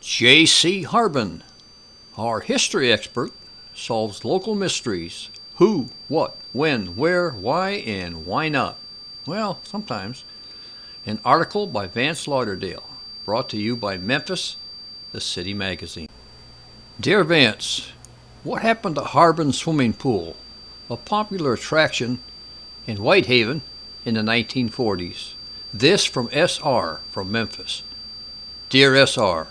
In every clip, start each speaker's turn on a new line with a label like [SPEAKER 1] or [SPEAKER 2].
[SPEAKER 1] J.C. Harbin, our history expert, solves local mysteries. Who, what, when, where, why, and why not? Well, sometimes. An article by Vance Lauderdale, brought to you by Memphis, the city magazine. Dear Vance, what happened to Harbin Swimming Pool, a popular attraction in Whitehaven in the 1940s? This from S.R. from Memphis. Dear S.R.,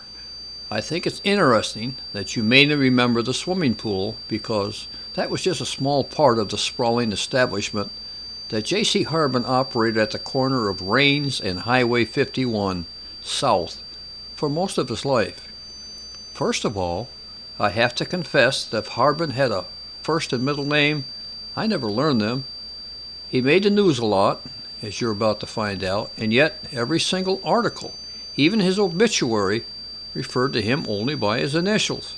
[SPEAKER 1] I think it's interesting that you mainly remember the swimming pool because that was just a small part of the sprawling establishment that J.C. Harbin operated at the corner of Rains and Highway 51 South for most of his life. First of all, I have to confess that if Harbin had a first and middle name, I never learned them. He made the news a lot, as you're about to find out, and yet every single article, even his obituary, referred to him only by his initials.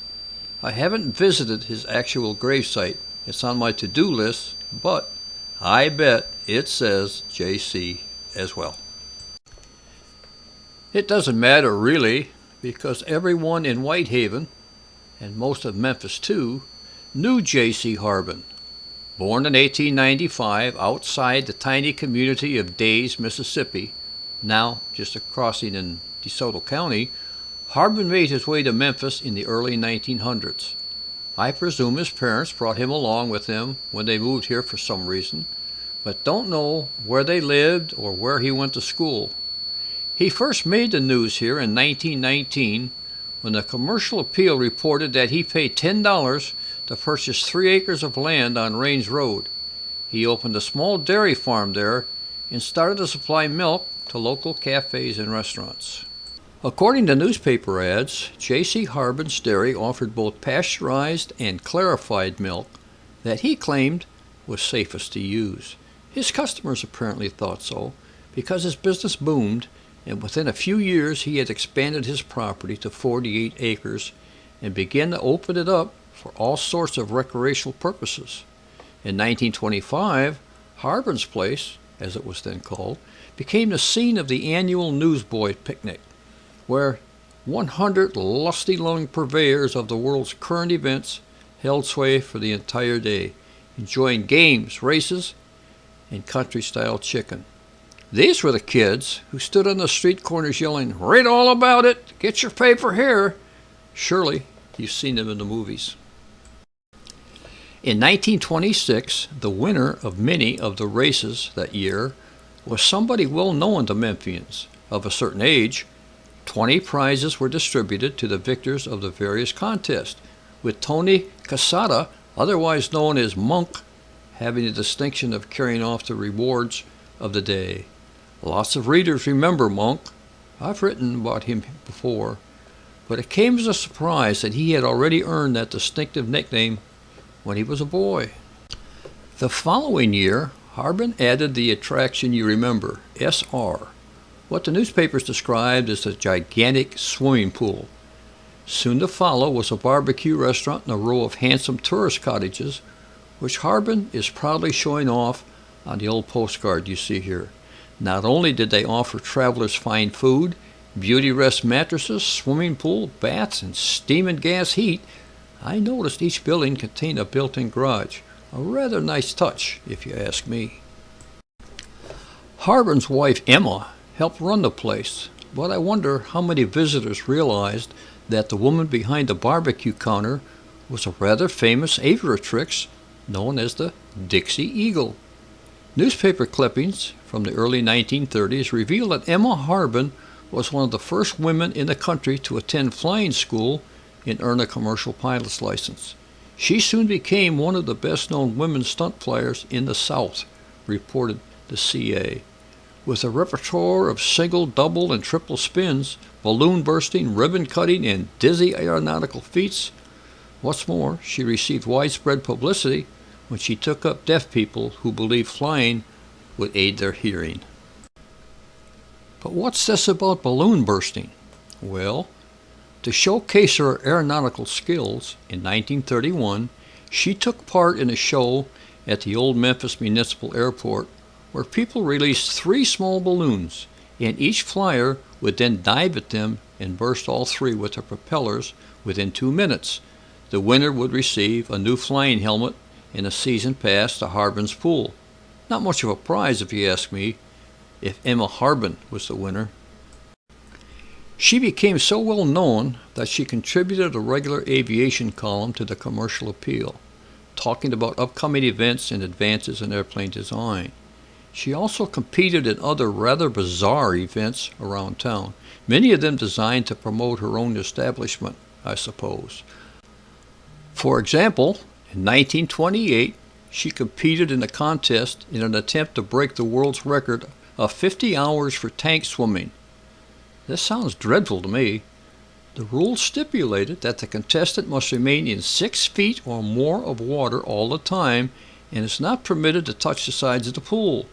[SPEAKER 1] I haven't visited his actual gravesite. It's on my to-do list, but I bet it says J.C. as well. It doesn't matter really, because everyone in Whitehaven, and most of Memphis too, knew J.C. Harbin. Born in 1895 outside the tiny community of Days, Mississippi, now just a crossing in DeSoto County, Harbin made his way to Memphis in the early 1900s. I presume his parents brought him along with them when they moved here for some reason, but don't know where they lived or where he went to school. He first made the news here in 1919 when the Commercial Appeal reported that he paid $10 to purchase 3 acres of land on Rains Road. He opened a small dairy farm there and started to supply milk to local cafes and restaurants. According to newspaper ads, J.C. Harbin's dairy offered both pasteurized and clarified milk that he claimed was safest to use. His customers apparently thought so because his business boomed, and within a few years he had expanded his property to 48 acres and began to open it up for all sorts of recreational purposes. In 1925, Harbin's Place, as it was then called, became the scene of the annual Newsboy Picnic, where 100 lusty-lunged purveyors of the world's current events held sway for the entire day, enjoying games, races, and country-style chicken. These were the kids who stood on the street corners yelling, "Read all about it! Get your paper here!" Surely you've seen them in the movies. In 1926, the winner of many of the races that year was somebody well known to Memphians. Of a certain age, 20 prizes were distributed to the victors of the various contests, with Tony Casada, otherwise known as Monk, having the distinction of carrying off the rewards of the day. Lots of readers remember Monk. I've written about him before, but it came as a surprise that he had already earned that distinctive nickname when he was a boy. The following year, Harbin added the attraction you remember, S.R., what the newspapers described as a gigantic swimming pool. Soon to follow was a barbecue restaurant and a row of handsome tourist cottages, which Harbin is proudly showing off on the old postcard you see here. Not only did they offer travelers fine food, beauty rest mattresses, swimming pool, baths, and steam and gas heat, I noticed each building contained a built-in garage. A rather nice touch, if you ask me. Harbin's wife, Emma, helped run the place, but I wonder how many visitors realized that the woman behind the barbecue counter was a rather famous aviatrix known as the Dixie Eagle. Newspaper clippings from the early 1930s reveal that Emma Harbin was one of the first women in the country to attend flying school and earn a commercial pilot's license. She soon became one of the best-known women stunt flyers in the South, reported the CA. With a repertoire of single, double, and triple spins, balloon bursting, ribbon cutting, and dizzy aeronautical feats. What's more, she received widespread publicity when she took up deaf people who believed flying would aid their hearing. But what's this about balloon bursting? Well, to showcase her aeronautical skills, in 1931, she took part in a show at the old Memphis Municipal Airport where people released 3 small balloons, and each flyer would then dive at them and burst all three with their propellers within 2 minutes. The winner would receive a new flying helmet and a season pass to Harbin's pool. Not much of a prize, if you ask me, if Emma Harbin was the winner. She became so well known that she contributed a regular aviation column to the Commercial Appeal, talking about upcoming events and advances in airplane design. She also competed in other rather bizarre events around town, many of them designed to promote her own establishment, I suppose. For example, in 1928, she competed in a contest in an attempt to break the world's record of 50 hours for tank swimming. This sounds dreadful to me. The rules stipulated that the contestant must remain in 6 feet or more of water all the time and is not permitted to touch the sides of the pool.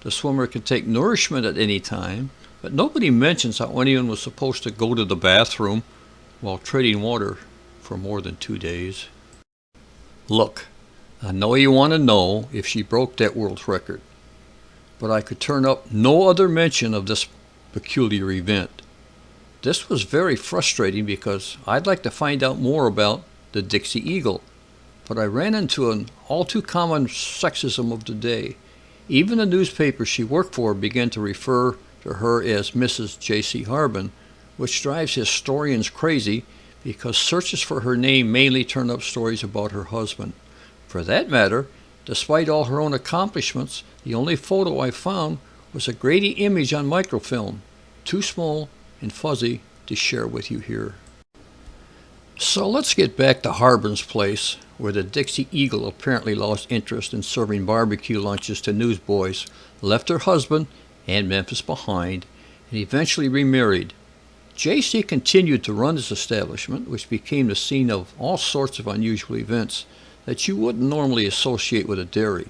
[SPEAKER 1] The swimmer can take nourishment at any time, but nobody mentions how anyone was supposed to go to the bathroom while treading water for more than 2 days. Look, I know you want to know if she broke that world record, but I could turn up no other mention of this peculiar event. This was very frustrating because I'd like to find out more about the Dixie Eagle, but I ran into an all too common sexism of the day. Even the newspaper she worked for began to refer to her as Mrs. J.C. Harbin, which drives historians crazy because searches for her name mainly turn up stories about her husband. For that matter, despite all her own accomplishments, the only photo I found was a grainy image on microfilm, too small and fuzzy to share with you here. So let's get back to Harbin's place, where the Dixie Eagle apparently lost interest in serving barbecue lunches to newsboys, left her husband and Memphis behind, and eventually remarried. J.C. continued to run his establishment, which became the scene of all sorts of unusual events that you wouldn't normally associate with a dairy.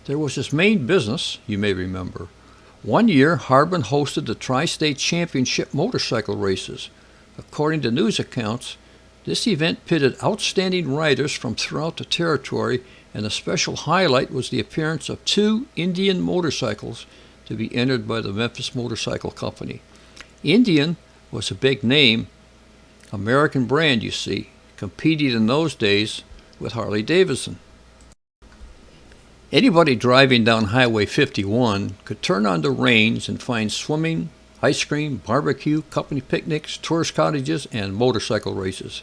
[SPEAKER 1] There was his main business, you may remember. One year, Harbin hosted the Tri-State Championship motorcycle races. According to news accounts, this event pitted outstanding riders from throughout the territory, and a special highlight was the appearance of 2 Indian motorcycles to be entered by the Memphis Motorcycle Company. Indian was a big name, American brand, you see, competed in those days with Harley Davidson. Anybody driving down Highway 51 could turn on the reins and find swimming, ice cream, barbecue, company picnics, tourist cottages, and motorcycle races.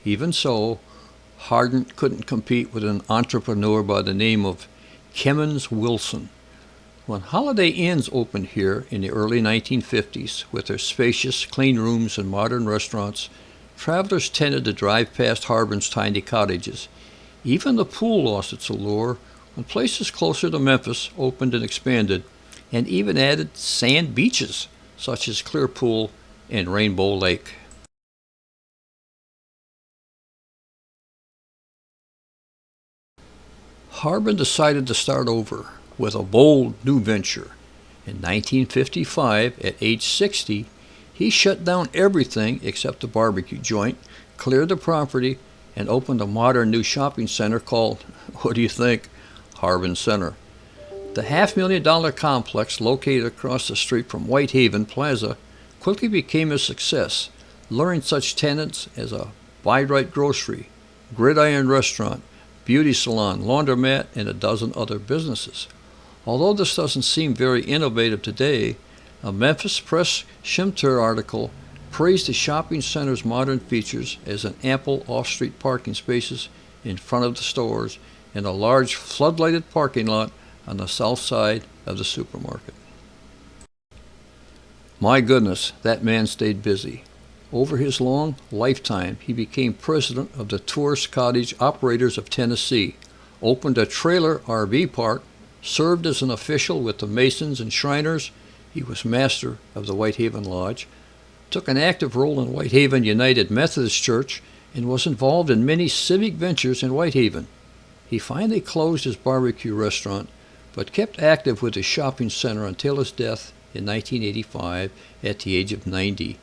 [SPEAKER 1] Even so, Harbin couldn't compete with an entrepreneur by the name of Kemmons Wilson. When Holiday Inns opened here in the early 1950s with their spacious, clean rooms and modern restaurants, travelers tended to drive past Harbin's tiny cottages. Even the pool lost its allure when places closer to Memphis opened and expanded, and even added sand beaches such as Clear Pool and Rainbow Lake. Harbin decided to start over with a bold new venture. In 1955, at age 60, he shut down everything except the barbecue joint, cleared the property, and opened a modern new shopping center called, what do you think, Harbin Center. The $500,000 complex located across the street from Whitehaven Plaza quickly became a success, luring such tenants as a Buy-Right Grocery, Gridiron Restaurant, beauty salon, laundromat, and a dozen other businesses. Although this doesn't seem very innovative today, a Memphis Press Shimter article praised the shopping center's modern features as an ample off-street parking spaces in front of the stores and a large floodlighted parking lot on the south side of the supermarket. My goodness, that man stayed busy. Over his long lifetime, he became president of the Tourist Cottage Operators of Tennessee, opened a trailer RV park, served as an official with the Masons and Shriners. He was master of the Whitehaven Lodge, took an active role in Whitehaven United Methodist Church, and was involved in many civic ventures in Whitehaven. He finally closed his barbecue restaurant, but kept active with his shopping center until his death in 1985 at the age of 90.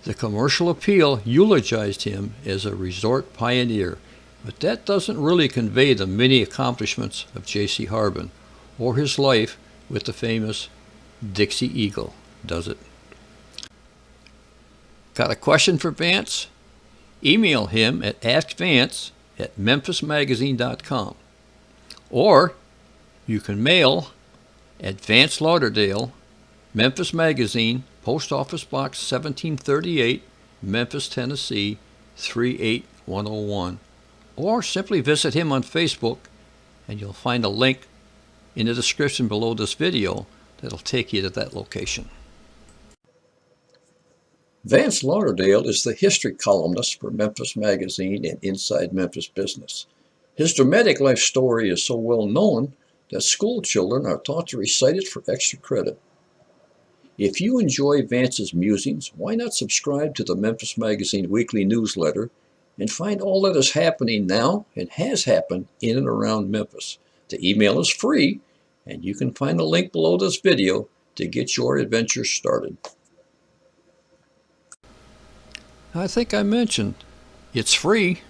[SPEAKER 1] The Commercial Appeal eulogized him as a resort pioneer, but that doesn't really convey the many accomplishments of J.C. Harbin or his life with the famous Dixie Eagle, does it? Got a question for Vance? Email him at askvance@memphismagazine.com. Or you can mail at Vance Lauderdale, Memphis Magazine, Post Office Box 1738, Memphis, Tennessee 38101. Or simply visit him on Facebook, and you'll find a link in the description below this video that'll take you to that location.
[SPEAKER 2] Vance Lauderdale is the history columnist for Memphis Magazine and Inside Memphis Business. His dramatic life story is so well known that school children are taught to recite it for extra credit. If you enjoy Vance's musings, why not subscribe to the Memphis Magazine weekly newsletter and find all that is happening now and has happened in and around Memphis. The email is free, and you can find the link below this video to get your adventure started.
[SPEAKER 1] I think I mentioned it's free.